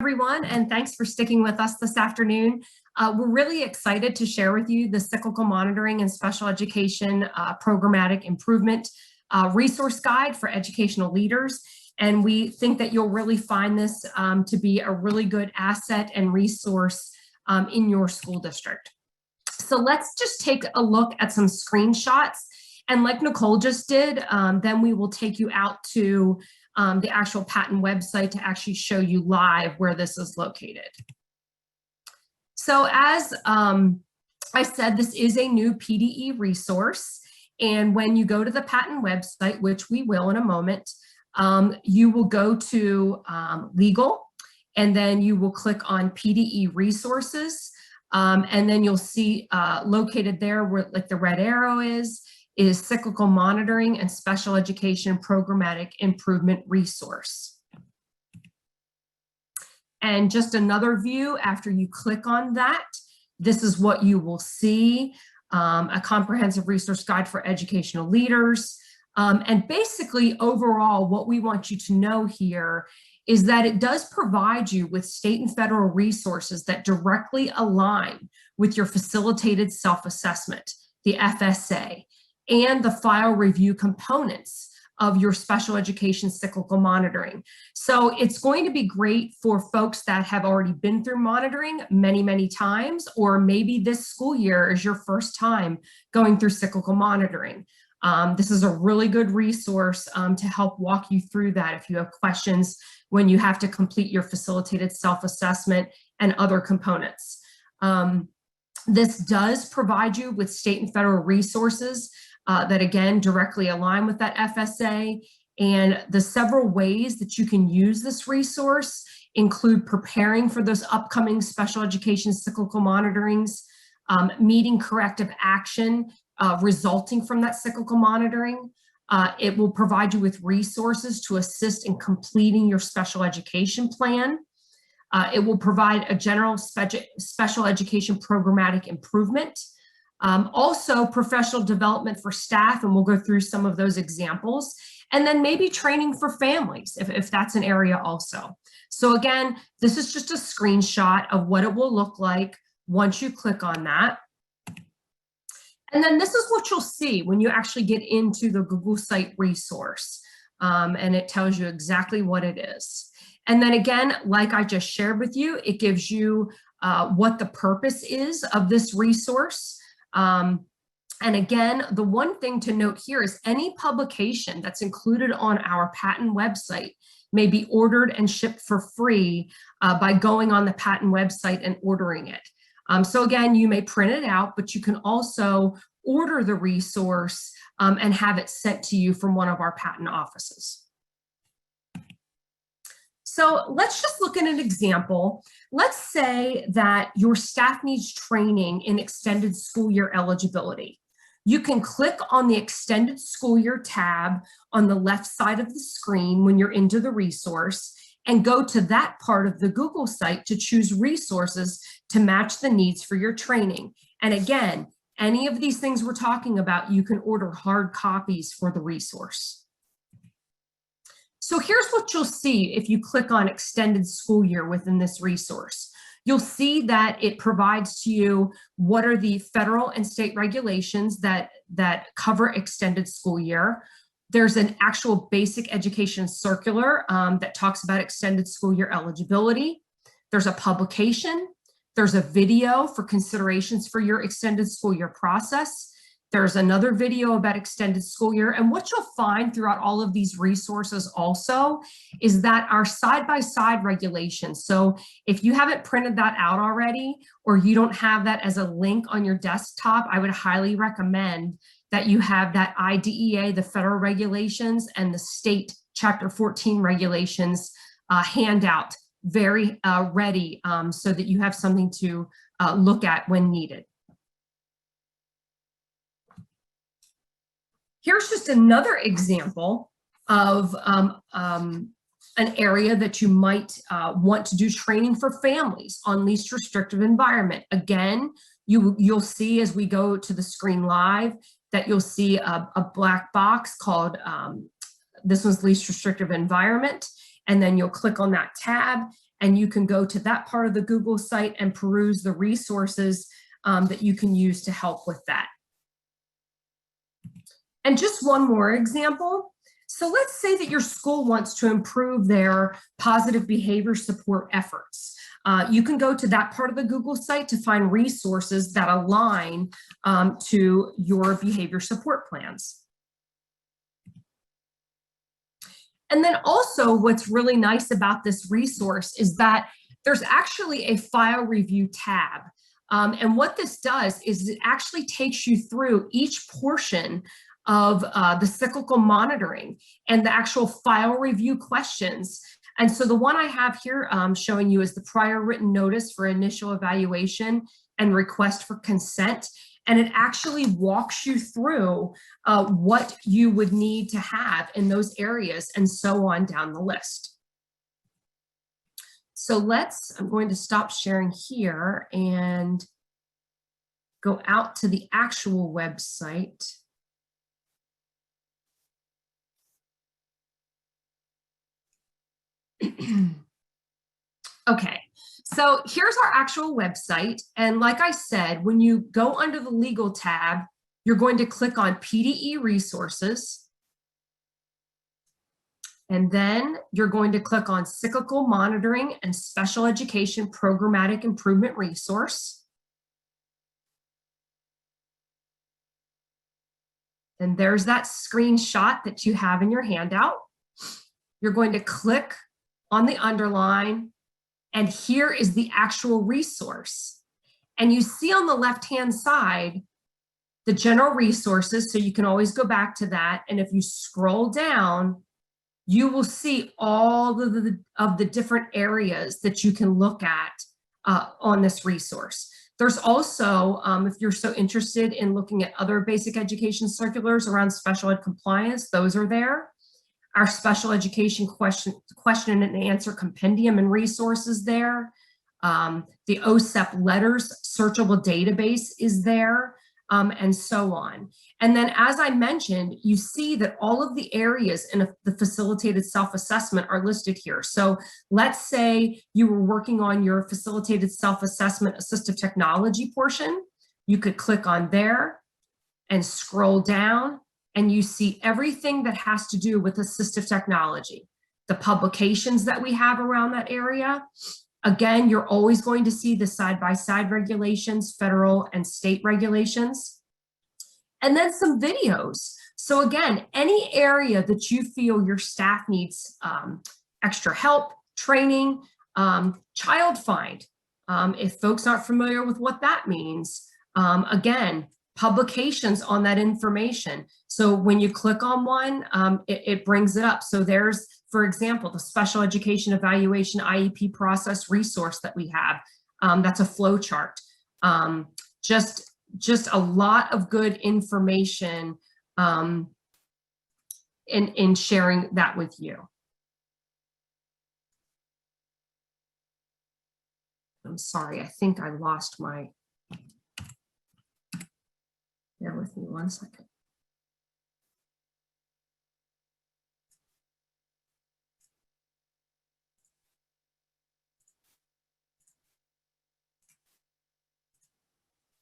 Everyone, and thanks for sticking with us this afternoon. We're really excited to share with you the Cyclical Monitoring and Special Education Programmatic Improvement Resource Guide for Educational Leaders. And we think that you'll really find this to be a really good asset and resource in your school district. So let's just take a look at some screenshots. And like Nicole just did, then we will take you out to the actual patent website to actually show you live where this is located. So as I said, this is a new PDE resource. And when you go to the patent website, which we will in a moment, you will go to legal, and then you will click on PDE resources. And then you'll see located there where like the red arrow is Cyclical Monitoring and Special Education Programmatic Improvement Resource. And just another view after you click on that, this is what you will see, a comprehensive resource guide for educational leaders. And basically overall, what we want you to know here is that it does provide you with state and federal resources that directly align with your facilitated self-assessment, the FSA, and the file review components of your special education cyclical monitoring. So it's going to be great for folks that have already been through monitoring many, many times, or maybe this school year is your first time going through cyclical monitoring. This is a really good resource to help walk you through that if you have questions when you have to complete your facilitated self-assessment and other components. This does provide you with state and federal resources that again directly align with that FSA, and the several ways that you can use this resource include preparing for those upcoming special education cyclical monitorings, meeting corrective action resulting from that cyclical monitoring. It will provide you with resources to assist in completing your special education plan. It will provide a general special education programmatic improvement. Also professional development for staff, and we'll go through some of those examples, and then maybe training for families if that's an area also. So again, this is just a screenshot of what it will look like once you click on that. And then this is what you'll see when you actually get into the Google site resource, and it tells you exactly what it is. And then again, like I just shared with you, it gives you what the purpose is of this resource. And again, the one thing to note here is any publication that's included on our patent website may be ordered and shipped for free by going on the patent website and ordering it. So again, you may print it out, but you can also order the resource and have it sent to you from one of our patent offices. So let's just look at an example. Let's say that your staff needs training in extended school year eligibility. You can click on the extended school year tab on the left side of the screen when you're into the resource and go to that part of the Google site to choose resources to match the needs for your training. And again, any of these things we're talking about, you can order hard copies for the resource. So here's what you'll see if you click on extended school year within this resource. You'll see that it provides to you what are the federal and state regulations that cover extended school year. There's an actual basic education circular that talks about extended school year eligibility. There's a publication. There's a video for considerations for your extended school year process. There's another video about extended school year. And what you'll find throughout all of these resources also is that our side-by-side regulations. So if you haven't printed that out already, or you don't have that as a link on your desktop, I would highly recommend that you have that IDEA, the federal regulations, and the state Chapter 14 regulations handout very ready so that you have something to look at when needed. Here's just another example of an area that you might want to do training for families on least restrictive environment. Again, you'll see as we go to the screen live that you'll see a black box called, this one's least restrictive environment, and then you'll click on that tab and you can go to that part of the Google site and peruse the resources that you can use to help with that. And just one more example. So let's say that your school wants to improve their positive behavior support efforts. You can go to that part of the Google site to find resources that align to your behavior support plans. And then also what's really nice about this resource is that there's actually a file review tab. And what this does is it actually takes you through each portion of the cyclical monitoring and the actual file review questions. And so the one I have here showing you is the prior written notice for initial evaluation and request for consent. And it actually walks you through what you would need to have in those areas and so on down the list. So I'm going to stop sharing here and go out to the actual website. Okay, so here's our actual website. And like I said, when you go under the legal tab, you're going to click on PDE resources. And then you're going to click on cyclical monitoring and special education programmatic improvement resource. And there's that screenshot that you have in your handout. You're going to click on the underline, and here is the actual resource. And you see on the left-hand side, the general resources, so you can always go back to that. And if you scroll down, you will see all of the different areas that you can look at on this resource. There's also, if you're so interested in looking at other basic education circulars around special ed compliance, those are there. Our special education question and answer compendium and resources there. The OSEP letters searchable database is there, and so on. And then, as I mentioned, you see that all of the areas in the facilitated self-assessment are listed here. So let's say you were working on your facilitated self-assessment assistive technology portion. You could click on there and scroll down, and you see everything that has to do with assistive technology, the publications that we have around that area. Again, you're always going to see the side-by-side regulations, federal and state regulations, and then some videos. So again, any area that you feel your staff needs extra help, training, child find, if folks aren't familiar with what that means, again, publications on that information. So when you click on one, it brings it up. So there's, for example, the special education evaluation IEP process resource that we have. That's a flow chart. Just a lot of good information in sharing that with you. I'm sorry, I think I lost my, bear with me one second.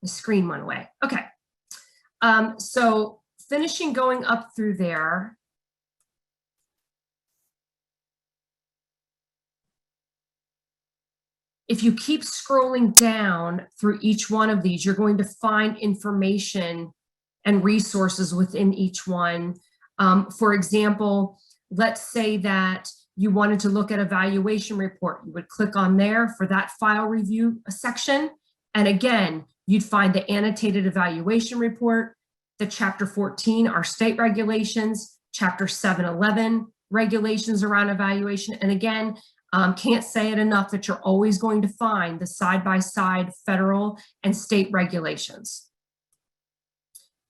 The screen went away. Okay. So finishing going up through there. If you keep scrolling down through each one of these, you're going to find information and resources within each one. For example, let's say that you wanted to look at evaluation report. You would click on there for that file review section. And again, you'd find the annotated evaluation report, the Chapter 14, our state regulations, Chapter 711 regulations around evaluation. And again, can't say it enough that you're always going to find the side-by-side federal and state regulations.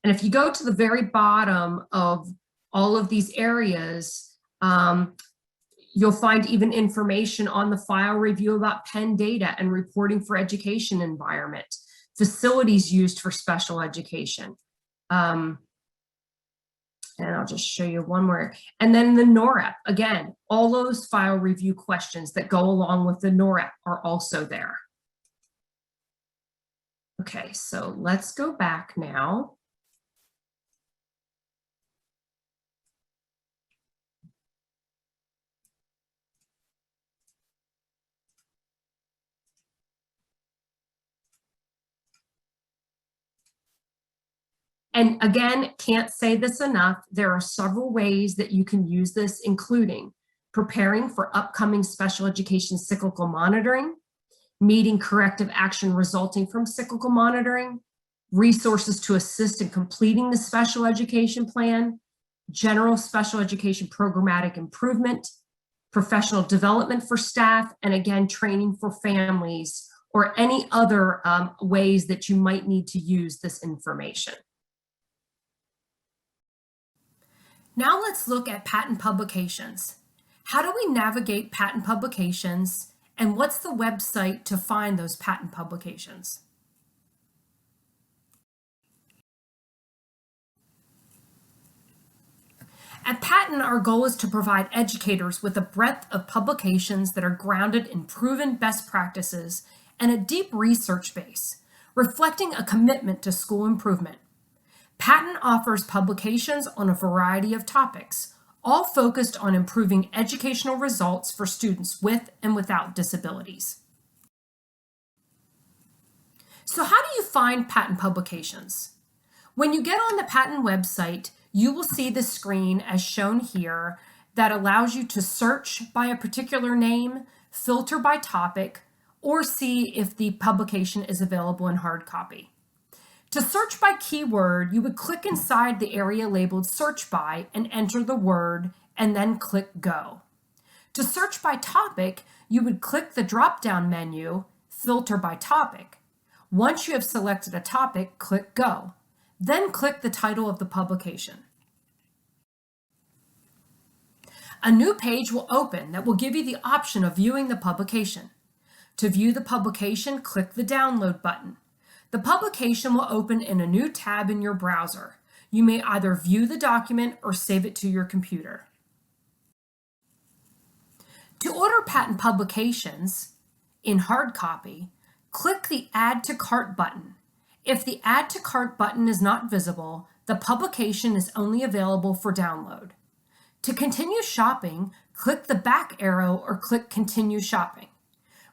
And if you go to the very bottom of all of these areas, you'll find even information on the file review about Penn data and reporting for education environment, facilities used for special education. And And I'll just show you one more. And then the NOREP, again, all those file review questions that go along with the NOREP are also there. Okay, so let's go back now. And again, can't say this enough, there are several ways that you can use this, including preparing for upcoming special education cyclical monitoring, meeting corrective action resulting from cyclical monitoring, resources to assist in completing the special education plan, general special education programmatic improvement, professional development for staff, and again, training for families or any other ways that you might need to use this information. Now let's look at patent publications. How do we navigate patent publications, and what's the website to find those patent publications? At Patent, our goal is to provide educators with a breadth of publications that are grounded in proven best practices and a deep research base, reflecting a commitment to school improvement. Patent offers publications on a variety of topics, all focused on improving educational results for students with and without disabilities. So how do you find patent publications? When you get on the patent website, you will see the screen as shown here that allows you to search by a particular name, filter by topic, or see if the publication is available in hard copy. To search by keyword, you would click inside the area labeled Search By and enter the word, and then click Go. To search by topic, you would click the drop-down menu, Filter by Topic. Once you have selected a topic, click Go. Then click the title of the publication. A new page will open that will give you the option of viewing the publication. To view the publication, click the Download button. The publication will open in a new tab in your browser. You may either view the document or save it to your computer. To order patent publications in hard copy, click the Add to Cart button. If the Add to Cart button is not visible, the publication is only available for download. To continue shopping, click the back arrow or click Continue Shopping.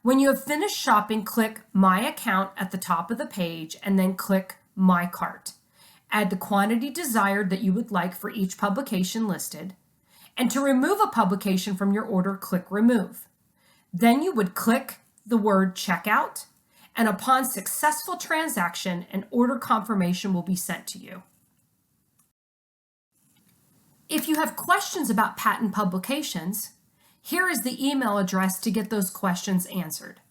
When you have finished shopping, click My Account at the top of the page and then click My Cart. Add the quantity desired that you would like for each publication listed. And to remove a publication from your order, click Remove. Then you would click the word Checkout, and upon successful transaction, an order confirmation will be sent to you. If you have questions about patent publications, here is the email address to get those questions answered.